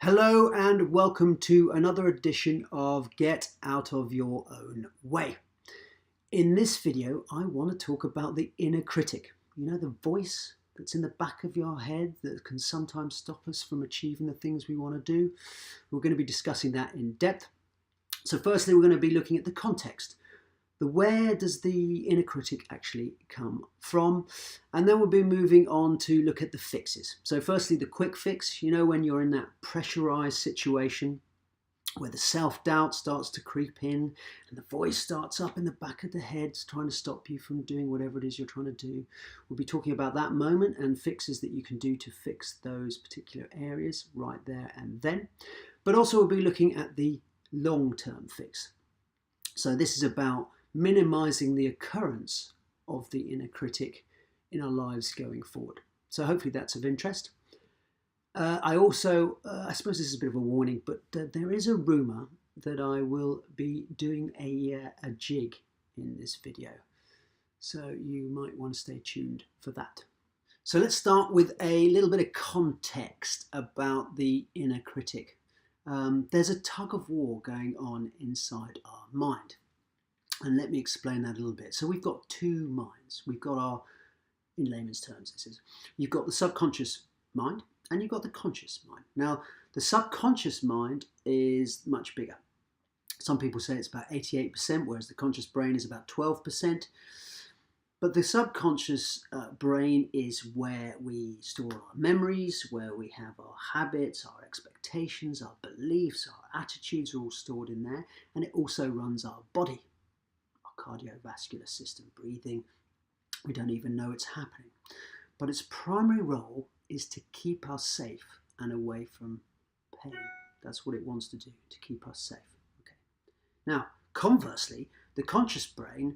Hello and welcome to another edition of Get Out of Your Own Way. In this video, I want to talk about the inner critic. You know, the voice that's in the back of your head that can sometimes stop us from achieving the things we want to do. We're going to be discussing that in depth. So firstly, we're going to be looking at the context. Where does the inner critic actually come from? And then we'll be moving on to look at the fixes. So firstly, the quick fix, you know, when you're in that pressurized situation where the self-doubt starts to creep in and the voice starts up in the back of the head trying to stop you from doing whatever it is you're trying to do. We'll be talking about that moment and fixes that you can do to fix those particular areas right there and then. But also we'll be looking at the long-term fix. So this is about minimizing the occurrence of the inner critic in our lives going forward. So hopefully that's of interest. I suppose this is a bit of a warning, but there is a rumor that I will be doing a jig in this video. So you might want to stay tuned for that. So let's start with a little bit of context about the inner critic. There's a tug of war going on inside our mind. And let me explain that a little bit. So we've got two minds. We've got our, in layman's terms, this is, you've got the subconscious mind and you've got the conscious mind. Now, the subconscious mind is much bigger. Some people say it's about 88%, whereas the conscious brain is about 12%. But the subconscious brain is where we store our memories, where we have our habits, our expectations, our beliefs, our attitudes are all stored in there. And it also runs our body. Cardiovascular system, breathing. We don't even know it's happening. But its primary role is to keep us safe and away from pain. That's what it wants to do, to keep us safe. Okay. Now, conversely, the conscious brain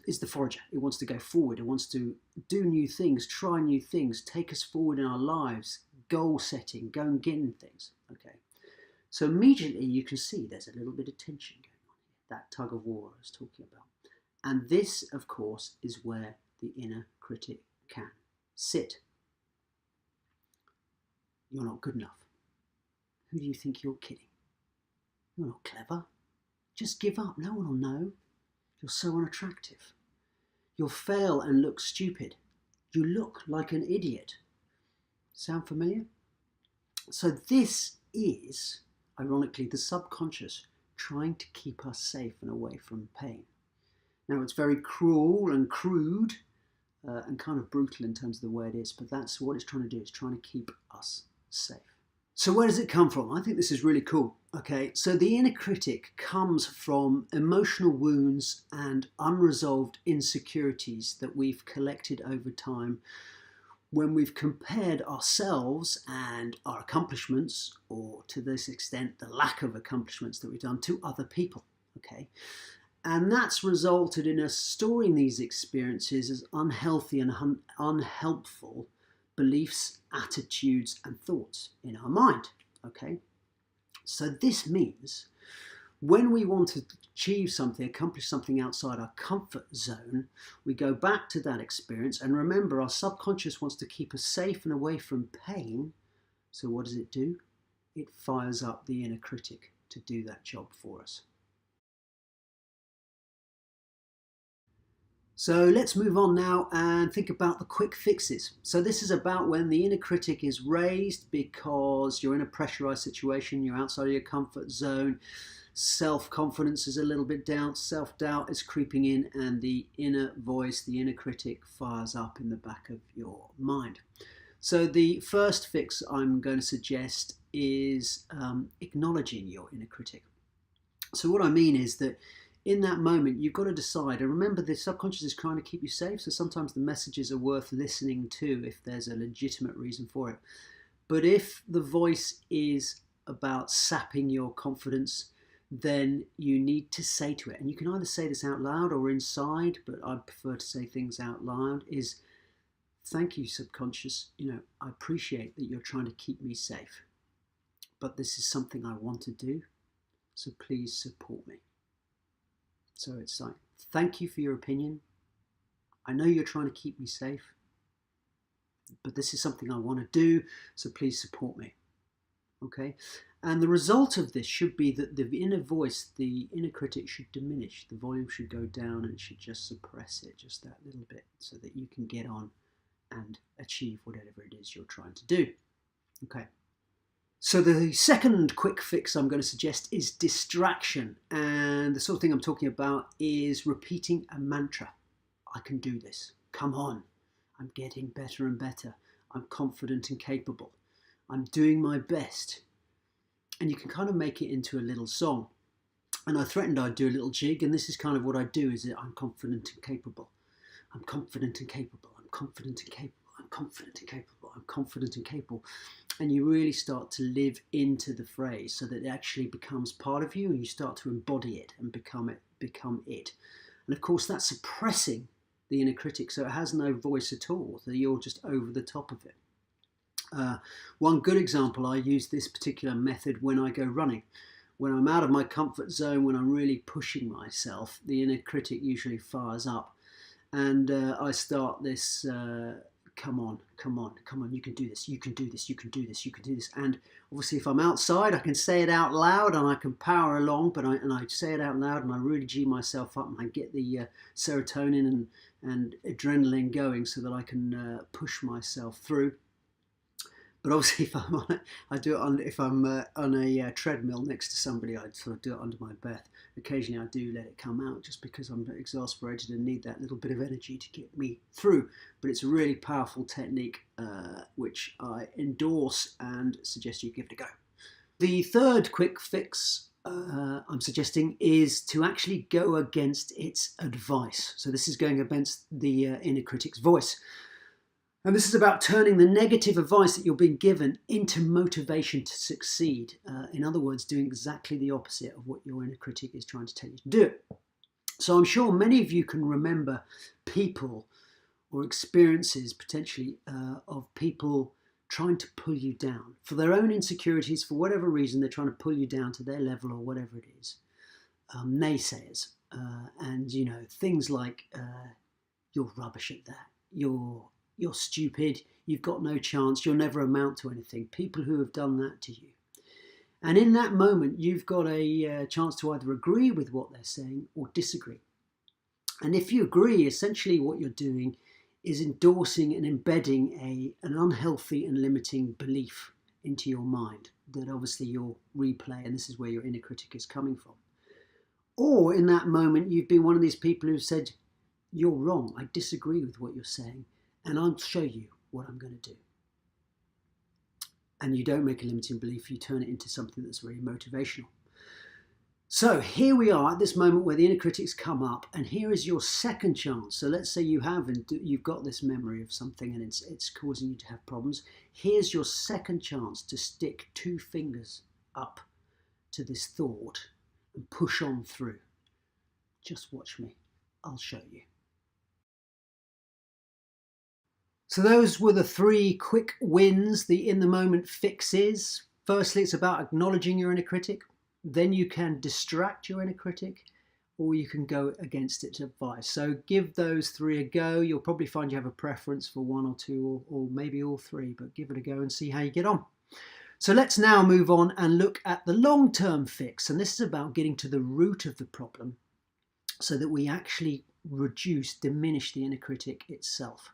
is the forager. It wants to go forward. It wants to do new things, try new things, take us forward in our lives, goal setting, go and get in things. Okay. So immediately you can see there's a little bit of tension going. That tug of war I was talking about. And this, of course, is where the inner critic can sit. You're not good enough. Who do you think you're kidding? You're not clever. Just give up. No one will know. You're so unattractive. You'll fail and look stupid. You look like an idiot. Sound familiar? So this is, ironically, the subconscious trying to keep us safe and away from pain. Now it's very cruel and crude and kind of brutal in terms of the way it is, but that's what it's trying to do. It's trying to keep us safe. So where does it come from? I think this is really cool. Okay, so the inner critic comes from emotional wounds and unresolved insecurities that we've collected over time when we've compared ourselves and our accomplishments, or to this extent, the lack of accomplishments that we've done, to other people, okay? And that's resulted in us storing these experiences as unhealthy and unhelpful beliefs, attitudes, and thoughts in our mind, okay? So this means when we want to achieve something, accomplish something outside our comfort zone, we go back to that experience. And remember, our subconscious wants to keep us safe and away from pain. So what does it do? It fires up the inner critic to do that job for us. So let's move on now and think about the quick fixes. So this is about when the inner critic is raised because you're in a pressurized situation, you're outside of your comfort zone, self-confidence is a little bit down, self-doubt is creeping in, and the inner voice, the inner critic, fires up in the back of your mind. So the first fix I'm going to suggest is acknowledging your inner critic. So what I mean is that in that moment, you've got to decide, and remember the subconscious is trying to keep you safe, so sometimes the messages are worth listening to if there's a legitimate reason for it. But if the voice is about sapping your confidence, then you need to say to it, and you can either say this out loud or inside, but I prefer to say things out loud, is, thank you, subconscious, I appreciate that you're trying to keep me safe, but this is something I want to do, so please support me. So it's like, thank you for your opinion. I know you're trying to keep me safe, but this is something I want to do, so please support me. Okay, and the result of this should be that the inner voice, the inner critic, should diminish. The volume should go down, and it should just suppress it just that little bit, so that you can get on and achieve whatever it is you're trying to do. Okay. So the second quick fix I'm going to suggest is distraction, and the sort of thing I'm talking about is repeating a mantra. I can do this. Come on. I'm getting better and better. I'm confident and capable. I'm doing my best. And you can kind of make it into a little song. And I threatened I'd do a little jig, and this is kind of what I do, is that I'm confident and capable. I'm confident and capable. I'm confident and capable. I'm confident and capable. I'm confident and capable. And you really start to live into the phrase so that it actually becomes part of you, and you start to embody it and become it. And of course, that's suppressing the inner critic, so it has no voice at all, so you're just over the top of it. One good example, I use this particular method when I go running. When I'm out of my comfort zone, when I'm really pushing myself, the inner critic usually fires up, and I start this come on, come on, come on, you can do this, you can do this, you can do this, you can do this. And obviously if I'm outside, I can say it out loud and I can power along, but I say it out loud and I really G myself up, and I get the serotonin and adrenaline going so that I can push myself through. But obviously, if I'm on it, I do it on. If I'm on a treadmill next to somebody, I sort of do it under my breath. Occasionally, I do let it come out just because I'm exasperated and need that little bit of energy to get me through. But it's a really powerful technique, which I endorse and suggest you give it a go. The third quick fix I'm suggesting is to actually go against its advice. So this is going against the inner critic's voice. And this is about turning the negative advice that you're being given into motivation to succeed. In other words, doing exactly the opposite of what your inner critic is trying to tell you to do. So I'm sure many of you can remember people or experiences potentially of people trying to pull you down for their own insecurities. For whatever reason, they're trying to pull you down to their level or whatever it is. Naysayers and, you know, things like you're rubbish at that. You're stupid, you've got no chance, you'll never amount to anything. People who have done that to you. And in that moment, you've got a chance to either agree with what they're saying or disagree. And if you agree, essentially what you're doing is endorsing and embedding an unhealthy and limiting belief into your mind that obviously you'll replay, and this is where your inner critic is coming from. Or in that moment, you've been one of these people who've said, you're wrong, I disagree with what you're saying, and I'll show you what I'm going to do. And you don't make a limiting belief, you turn it into something that's really motivational. So here we are at this moment where the inner critics come up, and here is your second chance. So let's say you've got this memory of something and it's causing you to have problems. Here's your second chance to stick 2 fingers up to this thought and push on through. Just watch me, I'll show you. So those were the 3 quick wins, the in the moment fixes. Firstly, it's about acknowledging your inner critic. Then you can distract your inner critic, or you can go against its advice. So give those 3 a go. You'll probably find you have a preference for 1 or 2 or maybe all 3, but give it a go and see how you get on. So let's now move on and look at the long-term fix. And this is about getting to the root of the problem so that we actually diminish the inner critic itself.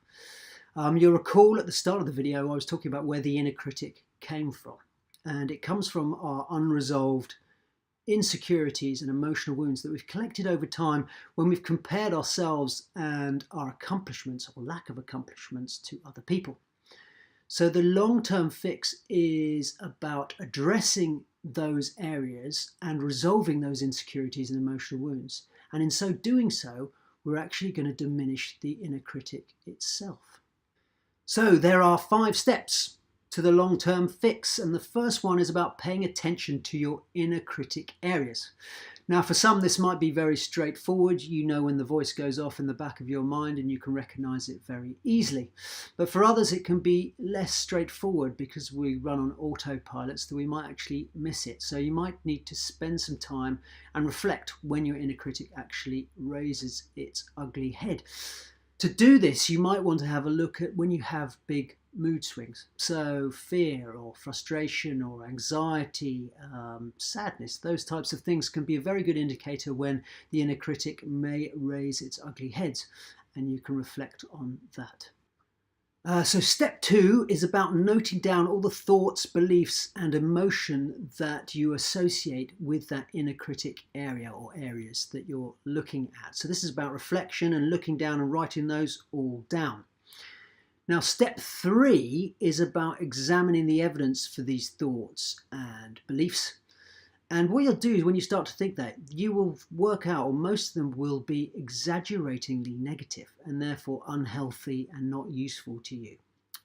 You'll recall at the start of the video I was talking about where the inner critic came from, and it comes from our unresolved insecurities and emotional wounds that we've collected over time when we've compared ourselves and our accomplishments or lack of accomplishments to other people. So the long-term fix is about addressing those areas and resolving those insecurities and emotional wounds, and in so doing so we're actually going to diminish the inner critic itself. So there are 5 steps to the long-term fix, and the first one is about paying attention to your inner critic areas. Now for some this might be very straightforward. You know when the voice goes off in the back of your mind and you can recognize it very easily. But for others it can be less straightforward because we run on autopilot, so we might actually miss it. So you might need to spend some time and reflect when your inner critic actually raises its ugly head. To do this, you might want to have a look at when you have big mood swings. So fear or frustration or anxiety, sadness, those types of things can be a very good indicator when the inner critic may raise its ugly heads, and you can reflect on that. So step 2 is about noting down all the thoughts, beliefs and emotion that you associate with that inner critic area or areas that you're looking at. So this is about reflection and looking down and writing those all down. Now step 3 is about examining the evidence for these thoughts and beliefs. And what you'll do is when you start to think that, you will work out, or most of them will be exaggeratingly negative and therefore unhealthy and not useful to you.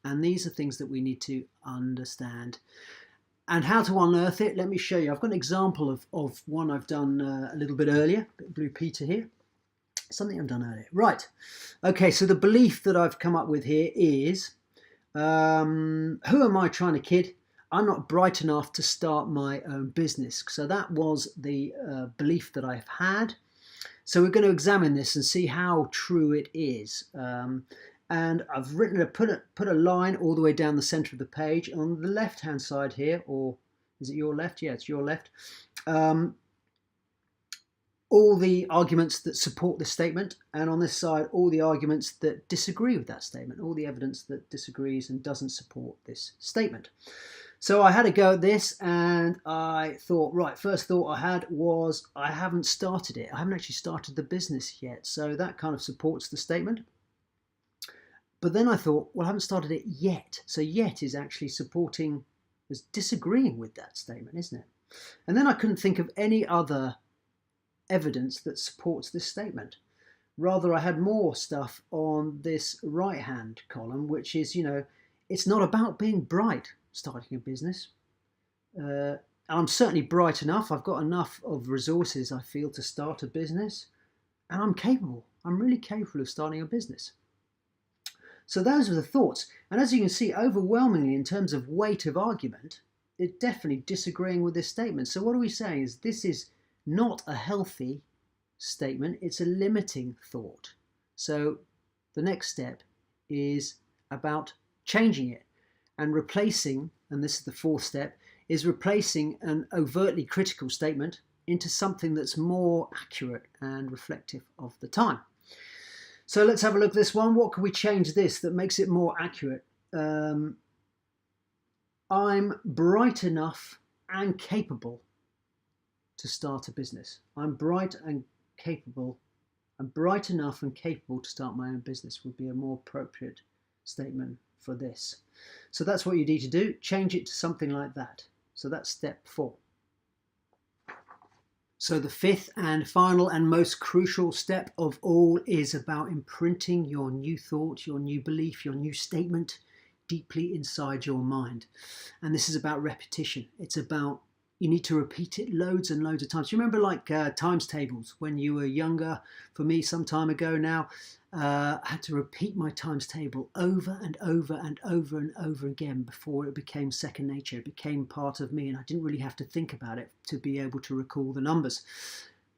And these are things that we need to understand. And how to unearth it, let me show you. I've got an example of one I've done a little bit earlier, Blue Peter here. Something I've done earlier. Right. Okay, so the belief that I've come up with here is, who am I trying to kid? I'm not bright enough to start my own business. So that was the belief that I've had. So we're going to examine this and see how true it is. And I've written put a line all the way down the center of the page. On the left hand side here, or is it your left? Yeah, it's your left. All the arguments that support this statement, and on this side all the arguments that disagree with that statement, all the evidence that disagrees and doesn't support this statement. So I had a go at this, and I thought, right, first thought I had was, I haven't started it. I haven't actually started the business yet. So that kind of supports the statement. But then I thought, well, I haven't started it yet. So yet is actually supporting, is disagreeing with that statement, isn't it? And then I couldn't think of any other evidence that supports this statement. Rather, I had more stuff on this right hand column, which is, it's not about being bright starting a business. I'm certainly bright enough. I've got enough of resources, I feel, to start a business, and I'm capable. I'm really capable of starting a business. So those were the thoughts. And as you can see, overwhelmingly in terms of weight of argument, it's definitely disagreeing with this statement. So what are we saying is this is not a healthy statement, it's a limiting thought. So the next step is about changing it and replacing, and this is the fourth step, is replacing an overtly critical statement into something that's more accurate and reflective of the time. So let's have a look at this one. What can we change this that makes it more accurate? I'm bright enough and capable to start a business. I'm bright and capable. I'm bright enough and capable to start my own business would be a more appropriate statement for this. So that's what you need to do. Change it to something like that. So that's step 4. So the fifth and final and most crucial step of all is about imprinting your new thought, your new belief, your new statement deeply inside your mind. And this is about repetition. It's about, you need to repeat it loads and loads of times. You remember like times tables when you were younger? For me, some time ago now, I had to repeat my times table over and over and over and over again before it became second nature. It became part of me, and I didn't really have to think about it to be able to recall the numbers.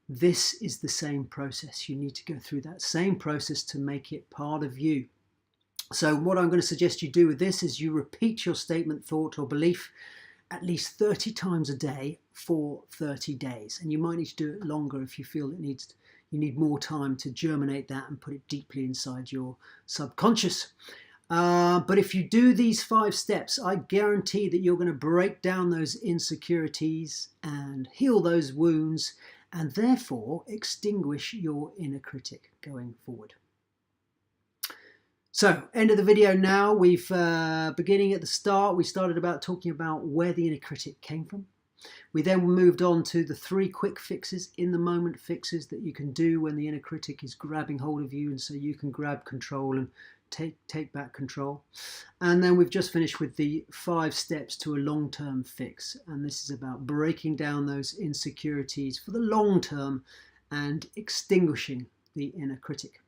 This is the same process. You need to go through that same process to make it part of you. So what I'm going to suggest you do with this is you repeat your statement, thought or belief at least 30 times a day for 30 days. And you might need to do it longer if you feel you need more time to germinate that and put it deeply inside your subconscious. But if you do these 5 steps, I guarantee that you're going to break down those insecurities and heal those wounds, and therefore extinguish your inner critic going forward. So, end of the video now. We've, beginning at the start, we started about talking about where the inner critic came from. We then moved on to the 3 quick fixes, in the moment fixes that you can do when the inner critic is grabbing hold of you, and so you can grab control and take back control. And then we've just finished with the 5 steps to a long-term fix. And this is about breaking down those insecurities for the long term and extinguishing the inner critic.